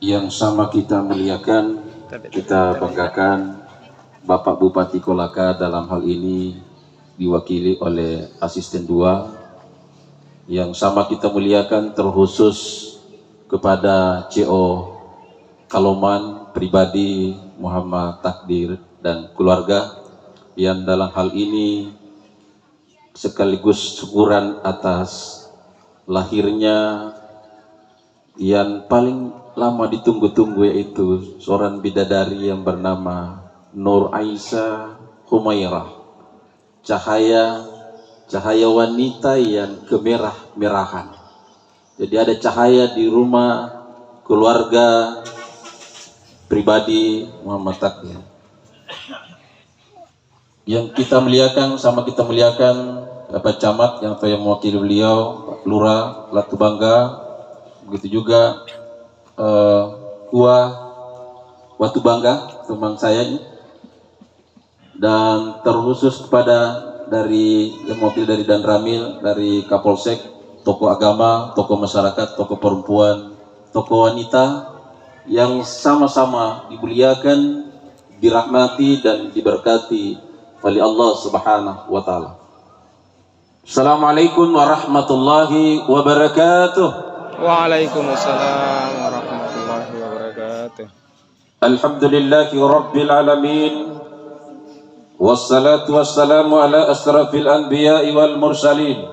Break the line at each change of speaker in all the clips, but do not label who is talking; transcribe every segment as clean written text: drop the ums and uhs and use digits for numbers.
yang sama kita muliakan, kita banggakan Bapak Bupati Kolaka dalam hal ini diwakili oleh asisten 2. Yang sama kita muliakan terkhusus kepada CO Kaloman pribadi Muhammad Takdir dan keluarga yang dalam hal ini sekaligus syukuran atas lahirnya yang paling lama ditunggu-tunggu, yaitu seorang bidadari yang bernama Nur Aisyah Humairah, cahaya wanita yang kemerah-merahan. Jadi ada cahaya di rumah keluarga pribadi Muhammad Takdir. Yang kita muliakan, sama kita muliakan Bapak Camat yang saya mewakili beliau, Pak Lurah Latu Bangga, begitu juga Kua Watu Bangga, teman saya ini, dan terkhusus kepada dari yang mewakili dari Dan Ramil, dari Kapolsek, tokoh agama, tokoh masyarakat, tokoh perempuan, tokoh wanita yang sama-sama dimuliakan, dirahmati dan diberkati oleh Allah Subhanahu wa Ta'ala. Assalamualaikum warahmatullahi wabarakatuh.
Waalaikumsalam warahmatullahi wabarakatuh.
Alhamdulillahi rabbil alamin, wassalatu wassalamu ala asrafil anbiya'i wal mursalin,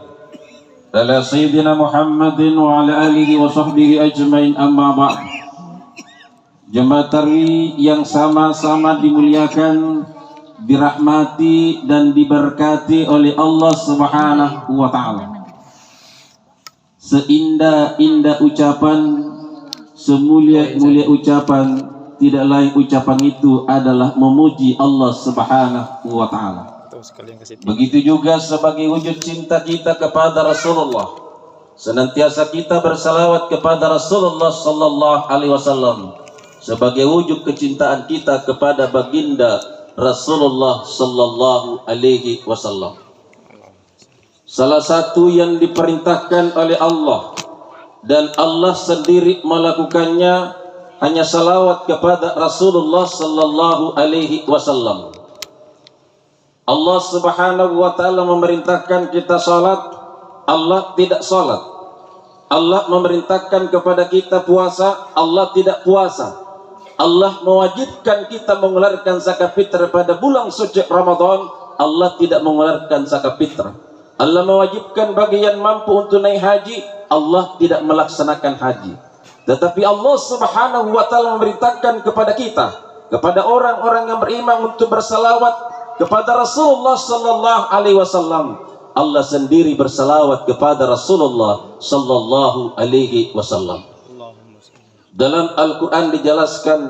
ala sayyidina Muhammadin wa ala alihi wa sahbihi ajmain, amma ba'd. Jemaah Tarwi yang sama-sama dimuliakan, dirahmati dan diberkati oleh Allah Subhanahu wa Ta'ala. Seindah-indah ucapan, semulia-mulia ucapan, tidak lain ucapan itu adalah memuji Allah Subhanahu wa Ta'ala. Begitu juga sebagai wujud cinta kita kepada Rasulullah, senantiasa kita bersalawat kepada Rasulullah sallallahu alaihi wasallam sebagai wujud kecintaan kita kepada baginda Rasulullah sallallahu alaihi wasallam. Salah satu yang diperintahkan oleh Allah dan Allah sendiri melakukannya hanya salawat kepada Rasulullah sallallahu alaihi wasallam. Allah Subhanahu wa Ta'ala memerintahkan kita salat, Allah tidak salat. Allah memerintahkan kepada kita puasa, Allah tidak puasa. Allah mewajibkan kita mengeluarkan zakat fitrah pada bulan suci Ramadan, Allah tidak mengeluarkan zakat fitrah. Allah mewajibkan bagi yang mampu untuk naik haji, Allah tidak melaksanakan haji. Tetapi Allah Subhanahu wa Ta'ala memerintahkan kepada kita, kepada orang-orang yang beriman, untuk bersalawat kepada Rasulullah sallallahu alaihi wasallam. Allah sendiri bersalawat kepada Rasulullah sallallahu alaihi wasallam. Dalam Al-Quran dijelaskan,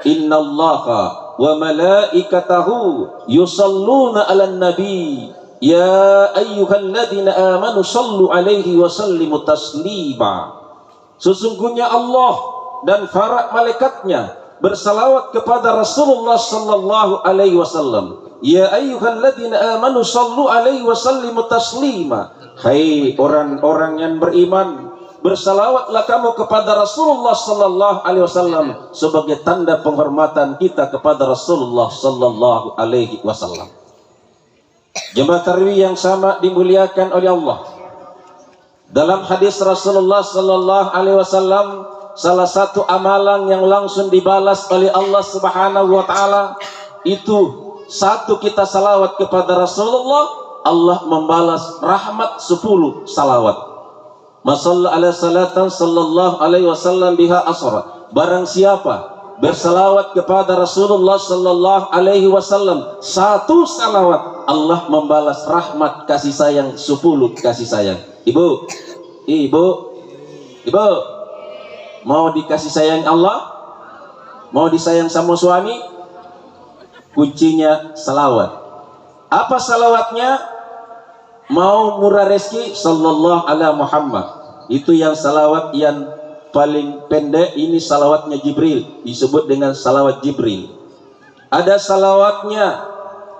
innallaha wa malaikatahu yusalluna 'alan nabi ya ayyuhalladzina amanu sallu alaihi wa sallimu taslima. Sesungguhnya Allah dan para malaikatnya bersalawat kepada Rasulullah sallallahu alaihi wasallam. Ya ayyuhalladzina amanu sallu alaihi wa sallimu taslima. Hai orang-orang yang beriman, bersalawatlah kamu kepada Rasulullah sallallahu alaihi wasallam sebagai tanda penghormatan kita kepada Rasulullah sallallahu alaihi wasallam. Jemaah Tarwi yang sama dimuliakan oleh Allah. Dalam hadis Rasulullah sallallahu alaihi wasallam, salah satu amalan yang langsung dibalas oleh Allah Subhanahu wa Ta'ala itu satu, kita salawat kepada Rasulullah, Allah membalas rahmat 10 salawat. Masalla ala salatan sallallahu alaihi wasallam biha asra. Barang siapa bersalawat kepada Rasulullah sallallahu alaihi wasallam 1 salawat, Allah membalas rahmat kasih sayang 10 kasih sayang. Ibu mau dikasih sayang Allah? Mau disayang sama suami? Kuncinya salawat. Apa salawatnya? Mau murah rezeki, sallallahu ala Muhammad. Itu yang salawat yang paling pendek. Ini salawatnya Jibril, disebut dengan salawat Jibril. Ada salawatnya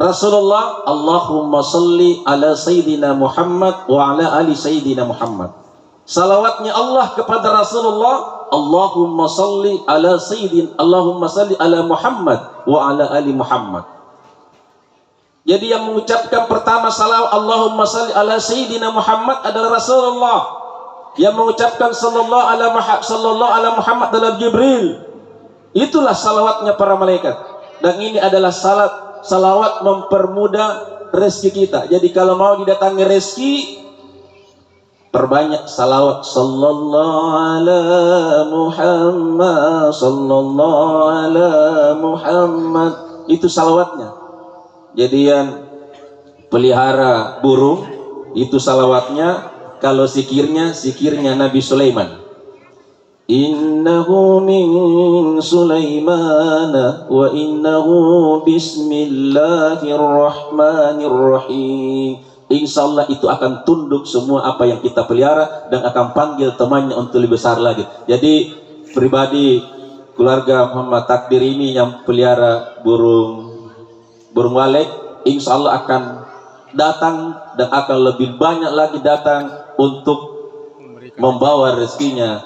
Rasulullah, Allahumma salli ala Sayyidina Muhammad wa ala ali Sayyidina Muhammad. Salawatnya Allah kepada Rasulullah, Allahumma salli ala Muhammad wa ala ali Muhammad. Jadi yang mengucapkan pertama salawat Allahumma salli ala Sayyidina Muhammad adalah Rasulullah. Yang mengucapkan sallallahu ala Muhammad adalah Jibril. Itulah salawatnya para malaikat. Dan ini adalah salawat mempermudah rezeki kita. Jadi kalau mau didatangi rezeki, perbanyak salawat sallallahu ala Muhammad, sallallahu ala Muhammad. Itu salawatnya. Jadi yang pelihara burung itu salawatnya. Kalau zikirnya Nabi Sulaiman. Innahu min Sulaimana wa innahu bismillahirrahmanirrahim. Insya Allah itu akan tunduk semua apa yang kita pelihara dan akan panggil temannya untuk lebih besar lagi. Jadi pribadi keluarga Muhammad Takdir ini yang pelihara burung walet, insya Allah akan datang dan akan lebih banyak lagi datang untuk membawa rezekinya.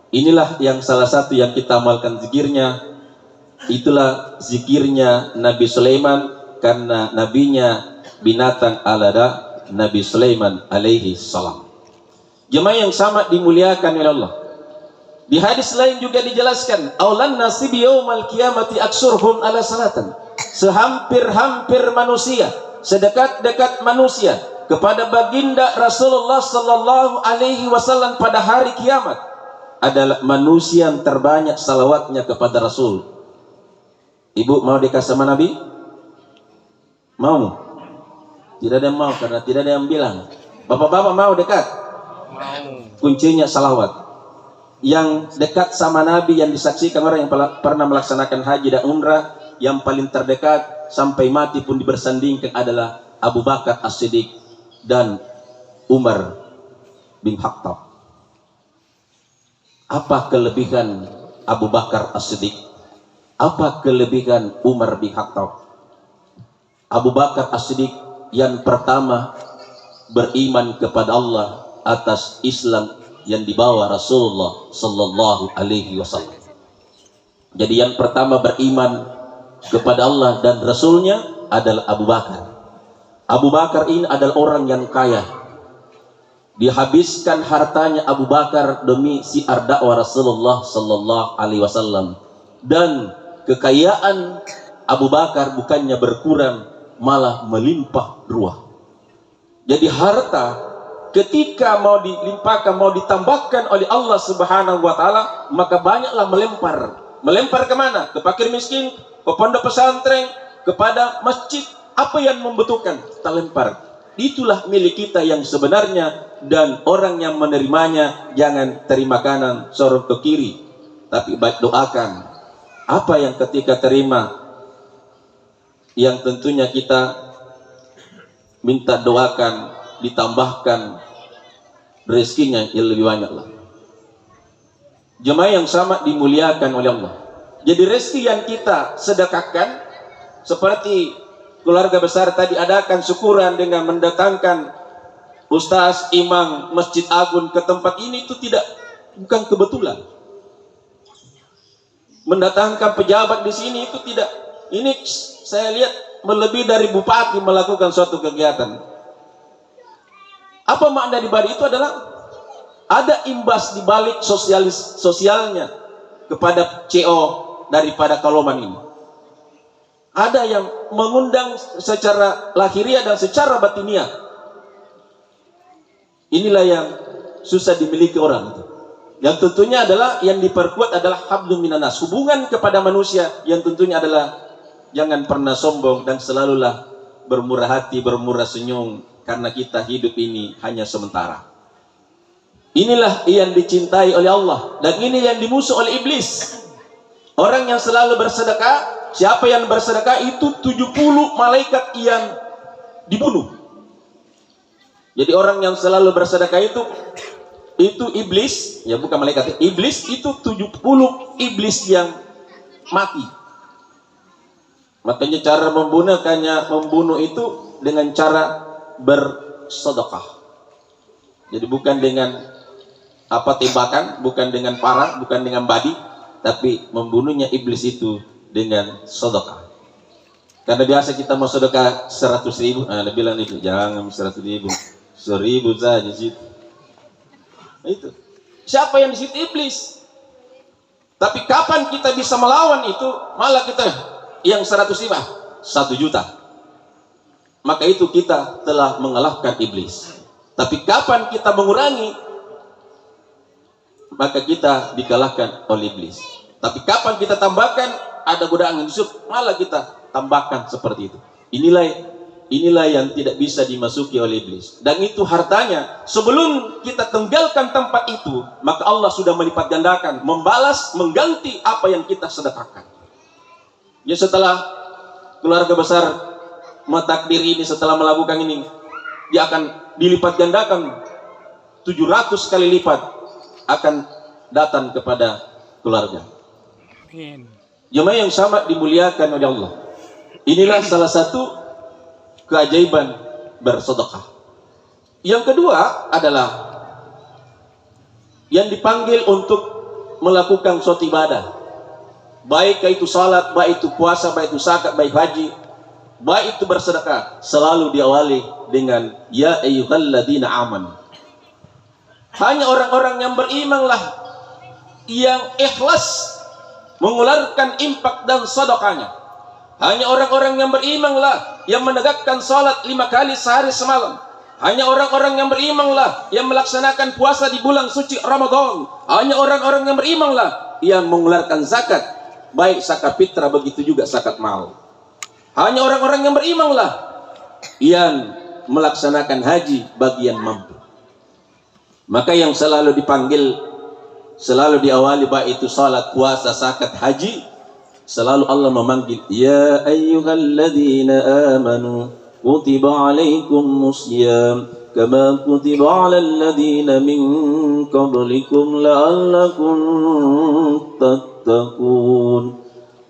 Inilah yang salah satu yang kita amalkan zikirnya. Itulah zikirnya Nabi Sulaiman, karena nabinya binatang alada Nabi Sulaiman alaihi salam. Jemaah yang sama dimuliakan oleh Allah. Di hadis lain juga dijelaskan, aulan nasib yaumal qiyamati aksurhum ala salatan. Sehampir-hampir manusia, sedekat-dekat manusia kepada baginda Rasulullah sallallahu alaihi wasallam pada hari kiamat adalah manusia yang terbanyak salawatnya kepada Rasul. Ibu mau dikasih sama Nabi? Mau? Tidak ada yang mau karena tidak ada yang bilang. Bapak-bapak mau dekat? Mau. Kuncinya salawat. Yang dekat sama Nabi, yang disaksikan orang yang pernah melaksanakan haji dan umrah, yang paling terdekat sampai mati pun dibersandingkan adalah Abu Bakar As-Siddiq dan Umar bin Khattab. Apa kelebihan Abu Bakar As-Siddiq? Apa kelebihan Umar bin Khattab? Abu Bakar As-Siddiq yang pertama beriman kepada Allah atas Islam yang dibawa Rasulullah sallallahu alaihi wasallam. Jadi yang pertama beriman kepada Allah dan Rasulnya adalah Abu Bakar. Abu Bakar ini adalah orang yang kaya. Dihabiskan hartanya Abu Bakar demi siar dakwah Rasulullah sallallahu alaihi wasallam. Dan kekayaan Abu Bakar bukannya berkurang, malah melimpah ruah. Jadi harta ketika mau dilimpahkan, mau ditambahkan oleh Allah Subhanahu wa taala, maka banyaklah melempar. Melempar kemana? Ke fakir miskin, ke pondok pesantren, kepada masjid. Apa yang membutuhkan, kita lempar. Itulah milik kita yang sebenarnya, dan orang yang menerimanya jangan terima kanan sorot ke kiri, tapi baik doakan. Apa yang ketika terima, yang tentunya kita minta doakan, ditambahkan rezekinya yang lebih banyak lah. Jemaah yang sama dimuliakan oleh Allah. Jadi rezeki yang kita sedekahkan, seperti keluarga besar tadi adakan syukuran dengan mendatangkan ustaz, imam, masjid agung ke tempat ini, itu bukan kebetulan. Mendatangkan pejabat di sini itu tidak. Ini saya lihat melebihi dari bupati melakukan suatu kegiatan. Apa makna di balik itu adalah ada imbas di balik sosialnya kepada CO daripada Kaloman ini. Ada yang mengundang secara lahiriah dan secara batiniah. Inilah yang susah dimiliki orang itu. Yang tentunya adalah yang diperkuat adalah hablum minanas, hubungan kepada manusia, yang tentunya adalah jangan pernah sombong dan selalulah bermurah hati, bermurah senyum, karena kita hidup ini hanya sementara. Inilah yang dicintai oleh Allah, dan ini yang dimusuh oleh iblis. Orang yang selalu bersedekah, siapa yang bersedekah itu 70 malaikat yang dibunuh. Jadi orang yang selalu bersedekah itu iblis, ya bukan malaikat, iblis itu 70 iblis yang mati. Makanya cara membunuh itu dengan cara bersedekah. Jadi bukan dengan tembakan, bukan dengan parang, bukan dengan badi, tapi membunuhnya iblis itu dengan sedekah. Karena biasa kita mau sedekah 100.000, dia bilang itu jangan 100.000, 1.000 saja situ. Itu siapa yang di situ? Iblis. Tapi kapan kita bisa melawan itu? Malah kita yang 100.000, 1 juta. Maka itu kita telah mengalahkan iblis. Tapi kapan kita mengurangi, maka kita dikalahkan oleh iblis. Tapi kapan kita tambahkan, ada godaan yang disuk, malah kita tambahkan seperti itu. Inilah yang tidak bisa dimasuki oleh iblis. Dan itu hartanya, sebelum kita tinggalkan tempat itu, maka Allah sudah melipat gandakan, membalas, mengganti apa yang kita sedekahkan. Ya, setelah keluarga besar mentakdir ini, setelah melakukan ini, dia akan dilipat gandakan 700 kali lipat akan datang kepada keluarga. Jemaah yang sama dimuliakan oleh Allah. Inilah salah satu keajaiban bersedekah. Yang kedua adalah yang dipanggil untuk melakukan suatu ibadah, baik itu salat, baik itu puasa, baik itu zakat, baik haji, baik itu bersedekah, selalu diawali dengan ya ayyuhalladzina amanu. Hanya orang-orang yang berimanlah yang ikhlas mengeluarkan infak dan sedekahnya. Hanya orang-orang yang berimanlah yang menegakkan salat 5 kali sehari semalam. Hanya orang-orang yang berimanlah yang melaksanakan puasa di bulan suci Ramadan. Hanya orang-orang yang berimanlah yang mengeluarkan zakat, baik zakat fitrah, begitu juga zakat mal. Hanya orang-orang yang berimanlah yang melaksanakan haji bagi yang mampu. Maka yang selalu dipanggil, selalu diawali baik itu salat, puasa, zakat, haji, selalu Allah memanggil ya ayyuhalladzina amanu kutiba alaikumus syiyam kama kutiba alal ladzina min qablikum la'allakum tattaqun.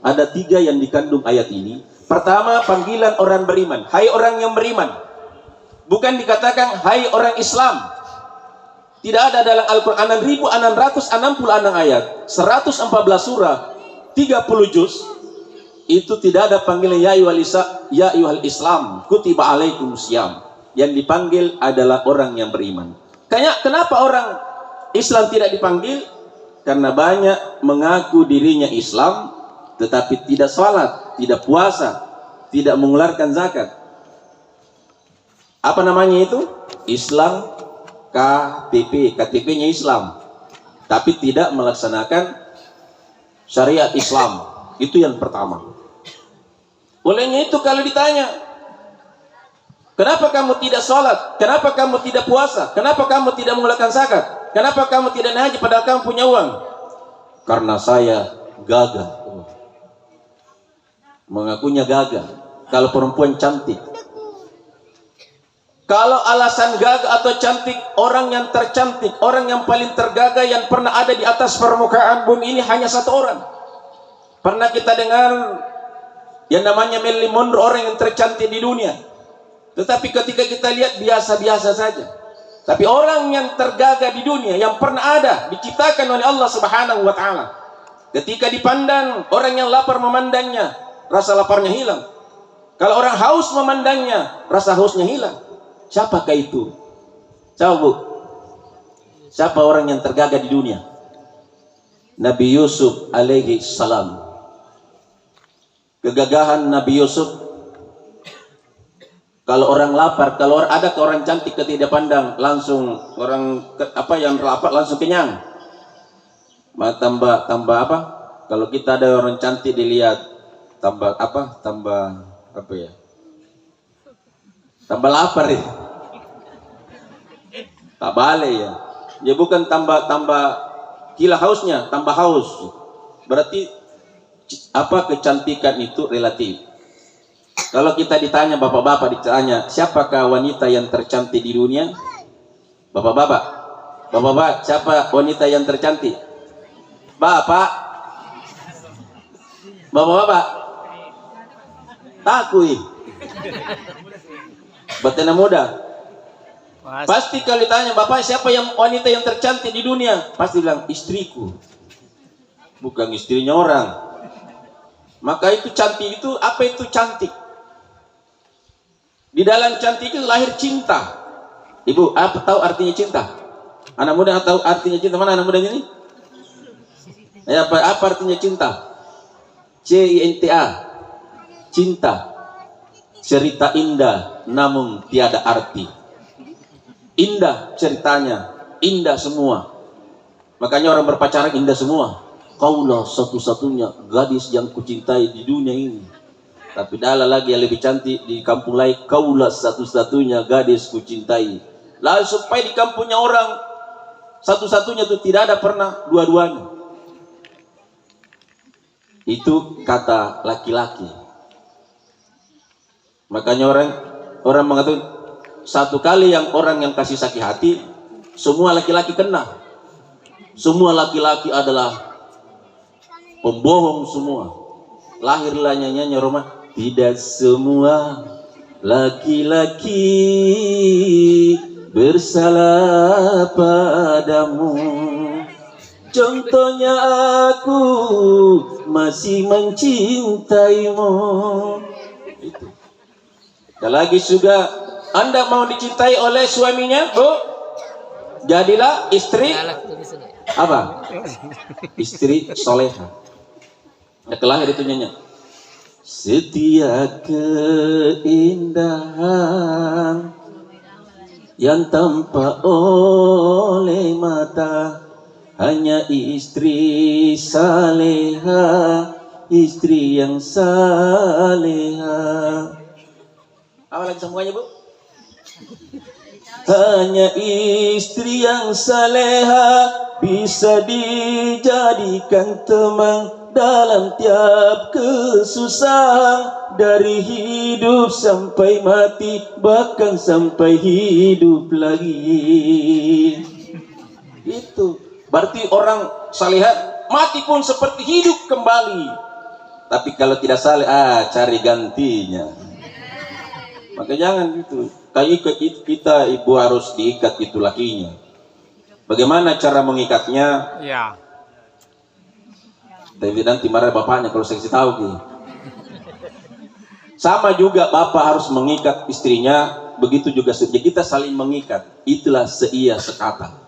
Ada 3 yang dikandung ayat ini. Pertama, panggilan orang beriman, hai orang yang beriman. Bukan dikatakan hai orang Islam. Tidak ada dalam Al-Quran 666 ayat, 114 surah, 30 juz, itu tidak ada panggilan ya ayyuhal Islam kutiba alaikum syiyam. Yang dipanggil adalah orang yang beriman. Kenapa orang Islam tidak dipanggil? Karena banyak mengaku dirinya Islam tetapi tidak salat, tidak puasa, tidak mengeluarkan zakat. Apa namanya itu? Islam KTP-nya Islam, tapi tidak melaksanakan syariat Islam. Itu yang pertama. Olehnya itu kalau ditanya, kenapa kamu tidak sholat? Kenapa kamu tidak puasa? Kenapa kamu tidak mengeluarkan zakat? Kenapa kamu tidak haji padahal kamu punya uang? Karena saya gagah. Mengakunya gagah. Kalau perempuan cantik. Kalau alasan gagah atau cantik, orang yang tercantik, orang yang paling tergagah yang pernah ada di atas permukaan bumi ini hanya 1 orang. Pernah kita dengar yang namanya Marilyn Monroe, orang yang tercantik di dunia. Tetapi ketika kita lihat biasa-biasa saja. Tapi orang yang tergagah di dunia yang pernah ada, diciptakan oleh Allah Subhanahu wa taala. Ketika dipandang, orang yang lapar memandangnya, rasa laparnya hilang. Kalau orang haus memandangnya, rasa hausnya hilang. Siapakah itu? Coba Bu. Siapa orang yang tergagah di dunia? Nabi Yusuf alaihi salam. Kegagahan Nabi Yusuf. Kalau orang lapar, kalau ada orang cantik ketika pandang, langsung orang yang lapar langsung kenyang. Tambah apa? Kalau kita ada orang cantik dilihat, tambah apa? Tambah apa ya? Tambah lapar ya. Tak balik ya. Ya bukan tambah gila hausnya, tambah haus. Berarti apa, kecantikan itu relatif. Kalau kita ditanya, bapak-bapak ditanya, siapakah wanita yang tercantik di dunia? Bapak-bapak, siapa wanita yang tercantik? Bapak, takui. Betina muda. Pasti kalau ditanya, Bapak siapa yang wanita yang tercantik di dunia? Pasti bilang, istriku. Bukan istrinya orang. Maka itu cantik itu, apa itu cantik? Di dalam cantik itu lahir cinta. Ibu, apa tahu artinya cinta? Anak muda tahu artinya cinta? Mana anak muda ini? Apa artinya cinta? C-I-N-T-A. Cinta. Cerita indah namun tiada arti. Indah ceritanya, indah semua. Makanya orang berpacaran indah semua. Kaulah satu-satunya gadis yang kucintai di dunia ini. Tapi ada lagi yang lebih cantik di kampung lain. Kaulah satu-satunya gadis kucintai. Lalu supaya di kampungnya orang satu-satunya itu tidak ada pernah dua-duanya. Itu kata laki-laki. Makanya orang mengatakan satu kali yang orang yang kasih sakit hati, semua laki-laki kena. Semua laki-laki adalah pembohong semua. Lahirlah nyanyiannya Roma, tidak semua laki-laki bersalah padamu. Contohnya aku masih mencintaimu. Itu. Dan lagi juga Anda mau dicintai oleh suaminya, Bu? Jadilah istri apa? Istri soleha. Nah, kelahir itu nyanyi. Setiap keindahan yang tampak oleh mata hanya istri saleha, istri yang saleha. Apa lagi semuanya, Bu? Hanya istri yang saleha bisa dijadikan teman dalam tiap kesusahan, dari hidup sampai mati, bahkan sampai hidup lagi. Itu berarti orang saleha mati pun seperti hidup kembali. Tapi kalau tidak saleh, cari gantinya. Maka jangan gitu. Kayak kita ibu harus diikat itu lakinya. Bagaimana cara mengikatnya?
Ya.
Tapi nanti marah bapaknya kalau saya kasih tahu gitu. Sama juga bapak harus mengikat istrinya, begitu juga kita saling mengikat. Itulah seia sekata,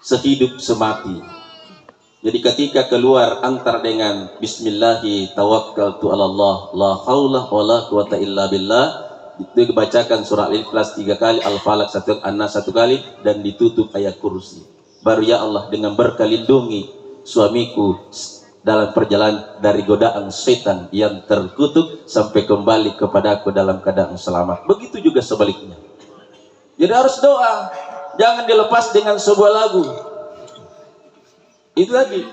sehidup semati. Jadi ketika keluar antar dengan Bismillahi tawakkaltu ala Allah, la haula wala quwata illa billah. Itu dibacakan surah Al-Ikhlas 3 kali, Al-Falaq 1 kali, An-Nas 1 kali, dan ditutup ayat kursi. Baru ya Allah dengan berkah lindungi suamiku dalam perjalanan dari godaan setan yang terkutuk sampai kembali kepadaku dalam keadaan selamat. Begitu juga sebaliknya. Jadi harus doa, jangan dilepas dengan sebuah lagu. Itu tadi.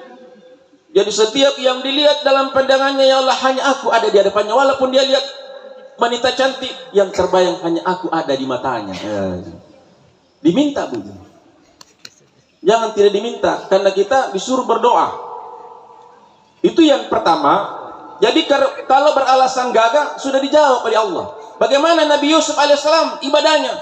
Jadi setiap yang dilihat dalam pandangannya, ya Allah hanya aku ada di hadapannya, walaupun dia lihat wanita cantik, yang terbayang hanya aku ada di matanya. Diminta, Bu. Jangan tidak diminta, karena kita disuruh berdoa. Itu yang pertama. Jadi kalau beralasan gagah sudah dijawab oleh Allah. Bagaimana Nabi Yusuf alaihissalam ibadahnya?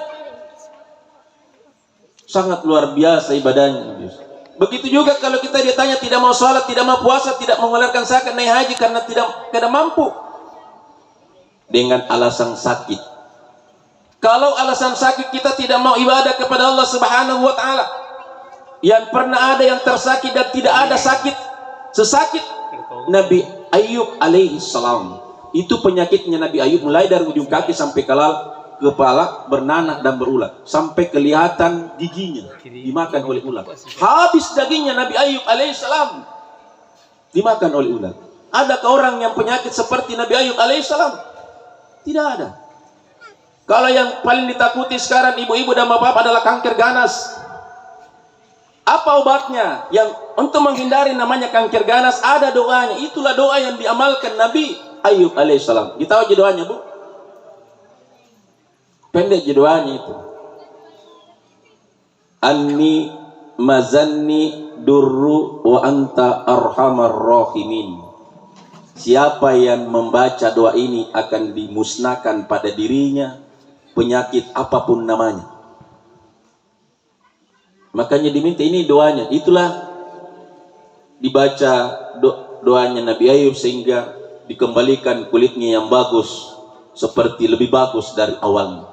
Sangat luar biasa ibadahnya Nabi Yusuf. Begitu juga kalau kita ditanya tidak mau sholat, tidak mau puasa, tidak mengeluarkan zakat, naik haji karena tidak mampu. Dengan alasan sakit. Kalau alasan sakit kita tidak mau ibadah kepada Allah Subhanahu wa taala. Yang pernah ada yang tersakit dan tidak ada sakit sesakit Nabi Ayub alaihi salam. Itu penyakitnya Nabi Ayub, mulai dari ujung kaki sampai kepala bernanah dan berulat, sampai kelihatan giginya dimakan oleh ulat. Habis dagingnya Nabi Ayub alaihi salam dimakan oleh ulat. Adakah orang yang penyakit seperti Nabi Ayub alaihi salam? Tidak ada. Kalau yang paling ditakuti sekarang ibu-ibu dan bapak adalah kanker ganas. Apa obatnya? Yang untuk menghindari namanya kanker ganas ada doanya. Itulah doa yang diamalkan Nabi Ayub alaihissalam. Kita tahu doanya, Bu? Pendek doanya itu. Anni mazanni durru wa anta arhamar rahimin. Siapa yang membaca doa ini akan dimusnahkan pada dirinya penyakit apapun namanya. Makanya diminta ini doanya. Itulah dibaca doanya Nabi Ayub sehingga dikembalikan kulitnya yang bagus, seperti lebih bagus dari awalnya.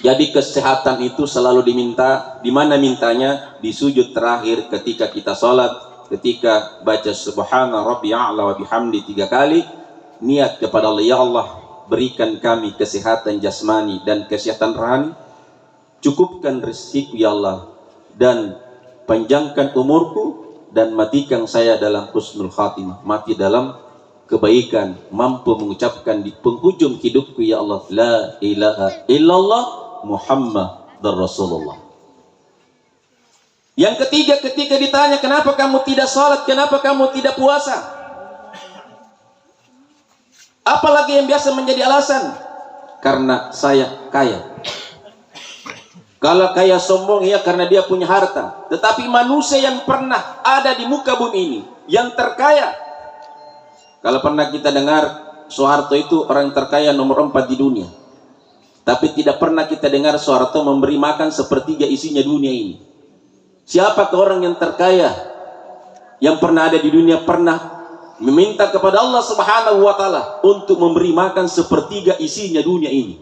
Jadi kesehatan itu selalu diminta. Di mana mintanya? Di sujud terakhir ketika kita sholat, ketika baca subhana rabbi a'la wa bihamdi 3 kali, niat kepada Allah, ya Allah berikan kami kesehatan jasmani dan kesehatan rohani, cukupkan rezekiku ya Allah, dan panjangkan umurku, dan matikan saya dalam husnul khatimah, mati dalam kebaikan, mampu mengucapkan di penghujung hidupku ya Allah, la ilaha illallah Muhammadar Rasulullah. Yang ketiga, ketika ditanya kenapa kamu tidak sholat, kenapa kamu tidak puasa, apalagi yang biasa menjadi alasan? Karena saya kaya. Kalau kaya sombong ya karena dia punya harta. Tetapi manusia yang pernah ada di muka bumi ini, yang terkaya, kalau pernah kita dengar Soeharto itu orang terkaya nomor 4 di dunia, tapi tidak pernah kita dengar Soeharto memberi makan sepertiga isinya dunia ini. Siapa orang yang terkaya yang pernah ada di dunia pernah meminta kepada Allah Subhanahu wa Ta'ala untuk memberi makan sepertiga isinya dunia ini?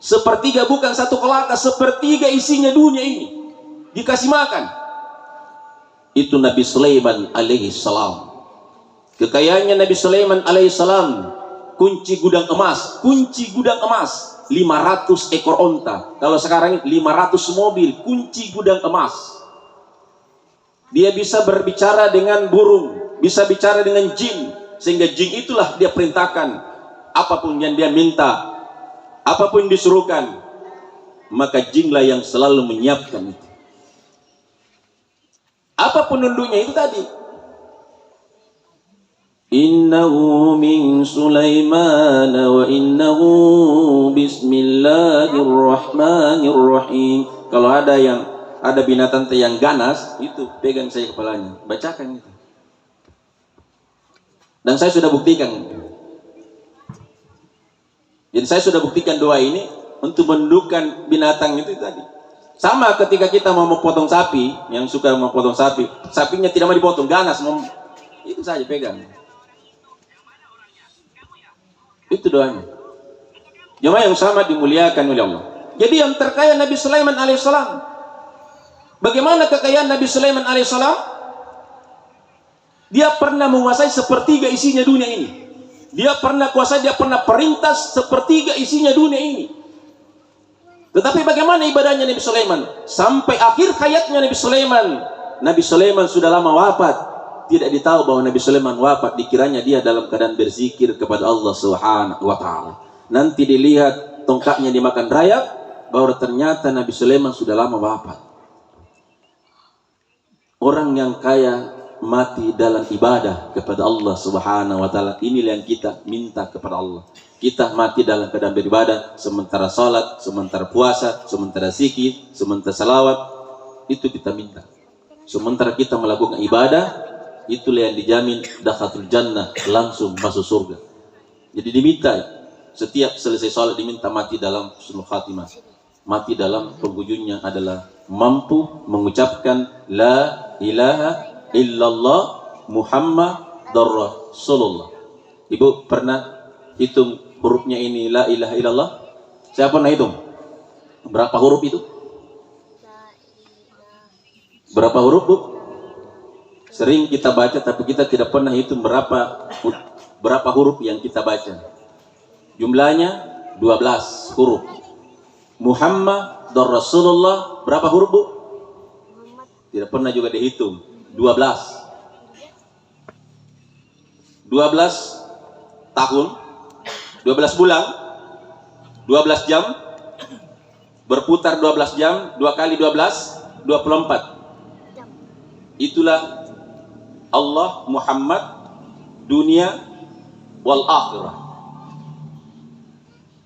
Sepertiga, bukan 1 kelaka, sepertiga isinya dunia ini dikasih makan. Itu Nabi Sulaiman alaihi salam. Kekayaannya Nabi Sulaiman alaihissalam, kunci gudang emas 500 ekor onta. Kalau sekarang 500 mobil, kunci gudang emas. Dia bisa berbicara dengan burung, bisa bicara dengan jin, sehingga jin itulah dia perintahkan apapun yang dia minta, apapun disuruhkan, maka jinlah yang selalu menyiapkan itu. Apa penunduknya itu tadi? Innahu min Sulaiman wa innahu bismillahirrahmanirrahim. Kalau ada binatang yang ganas, itu pegang saya kepalanya, bacakan itu. Dan saya sudah buktikan. Jadi saya sudah buktikan doa ini untuk menundukkan binatang itu tadi. Sama ketika kita mau memotong sapi, yang suka memotong sapi, sapinya tidak mau dipotong, ganas, itu saja pegang. Itu doanya. Jemaah yang sama dimuliakan oleh Allah. Jadi yang terkaya Nabi Sulaiman alaihissalam. Bagaimana kekayaan Nabi Sulaiman alaihissalam? Dia pernah menguasai sepertiga isinya dunia ini. Dia pernah kuasai, dia pernah perintah sepertiga isinya dunia ini. Tetapi bagaimana ibadahnya Nabi Sulaiman? Sampai akhir hayatnya Nabi Sulaiman sudah lama wafat. Tidak ditahu bahwa Nabi Sulaiman wafat, dikiranya dia dalam keadaan berzikir kepada Allah Subhanahu wa Ta'ala. Nanti dilihat tongkatnya dimakan rayap, bahwa ternyata Nabi Sulaiman sudah lama wafat. Orang yang kaya mati dalam ibadah kepada Allah Subhanahu wa Ta'ala. Inilah yang kita minta kepada Allah. Kita mati dalam keadaan beribadah, sementara salat, sementara puasa, sementara zikir, sementara salawat, itu kita minta. Sementara kita melakukan ibadah, itulah yang dijamin dakhatul jannah, langsung masuk surga. Jadi diminta setiap selesai salat, diminta mati dalam husnul khatimah, mati dalam penghujungnya adalah mampu mengucapkan la ilaha illallah Muhammadar Rasulullah. Ibu pernah hitung hurufnya ini, la ilaha illallah? Siapa pernah hitung? Berapa huruf itu? Berapa huruf, Bu? Sering kita baca, tapi kita tidak pernah hitung berapa huruf yang kita baca. Jumlahnya 12 huruf. Muhammad dan Rasulullah berapa huruf, Bu? Tidak pernah juga dihitung. 12 tahun, 12 bulan, 12 jam, berputar 12 jam, 2 kali 12, 24. Itulah Allah, Muhammad, dunia wal akhirah.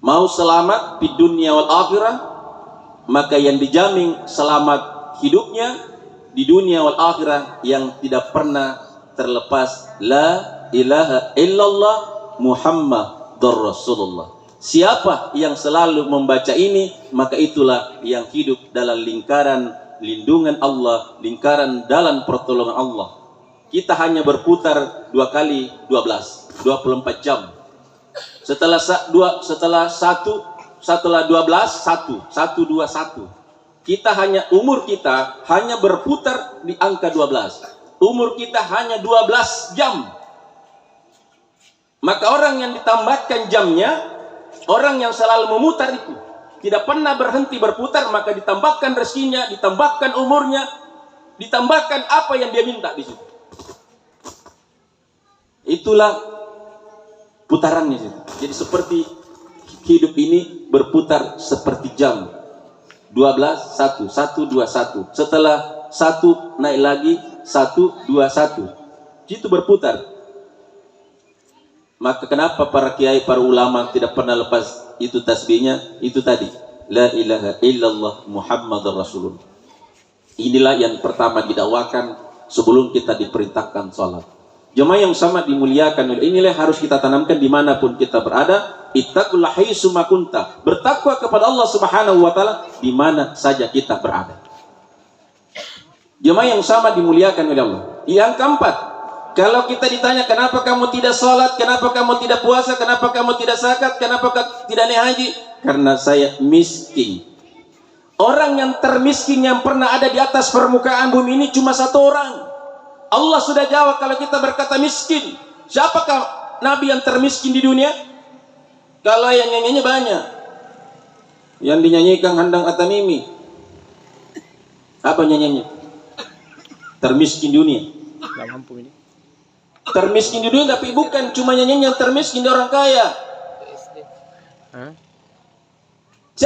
Mau selamat di dunia wal akhirah, maka yang dijamin selamat hidupnya di dunia wal akhirah yang tidak pernah terlepas la ilaha illallah Muhammadur Rasulullah. Siapa yang selalu membaca ini, maka itulah yang hidup dalam lingkaran lindungan Allah, lingkaran dalam pertolongan Allah. Kita hanya berputar 2 kali 12, 24 jam. Setelah 12, 1. Kita hanya, umur kita hanya berputar di angka 12. Umur kita hanya 12 jam. Maka orang yang ditambahkan jamnya, orang yang selalu memutar itu, tidak pernah berhenti berputar, maka ditambahkan rezekinya, ditambahkan umurnya, ditambahkan apa yang dia minta di situ. Itulah putarannya. Jadi seperti hidup ini berputar seperti jam. 12, 1, 1, 2, 1. Setelah 1 naik lagi 1, 2, 1. Itu berputar. Maka kenapa para kiai, para ulama tidak pernah lepas itu tasbihnya? Itu tadi, la ilaha illallah Muhammadur Rasulullah. Inilah yang pertama didakwakan sebelum kita diperintahkan sholat. Jemaah yang sama dimuliakan, inilah harus kita tanamkan dimanapun kita berada. Ittaqullah haitsu ma kunta. Bertakwa kepada Allah Subhanahu wa taala di mana saja kita berada. Jemaah yang sama dimuliakan oleh Allah. Yang keempat, kalau kita ditanya kenapa kamu tidak sholat, kenapa kamu tidak puasa, kenapa kamu tidak zakat, kenapa tidak naik haji? Karena saya miskin. Orang yang termiskin yang pernah ada di atas permukaan bumi ini cuma 1 orang. Allah sudah jawab kalau kita berkata miskin. Siapakah Nabi yang termiskin di dunia? Kalau yang nyanyinya banyak. Yang dinyanyikan Handang At-Tamimi. Apa nyanyinya? Termiskin dunia.
Nggak mampu ini.
Termiskin di dunia, tapi bukan cuma nyanyian yang termiskin di orang kaya.
Hah?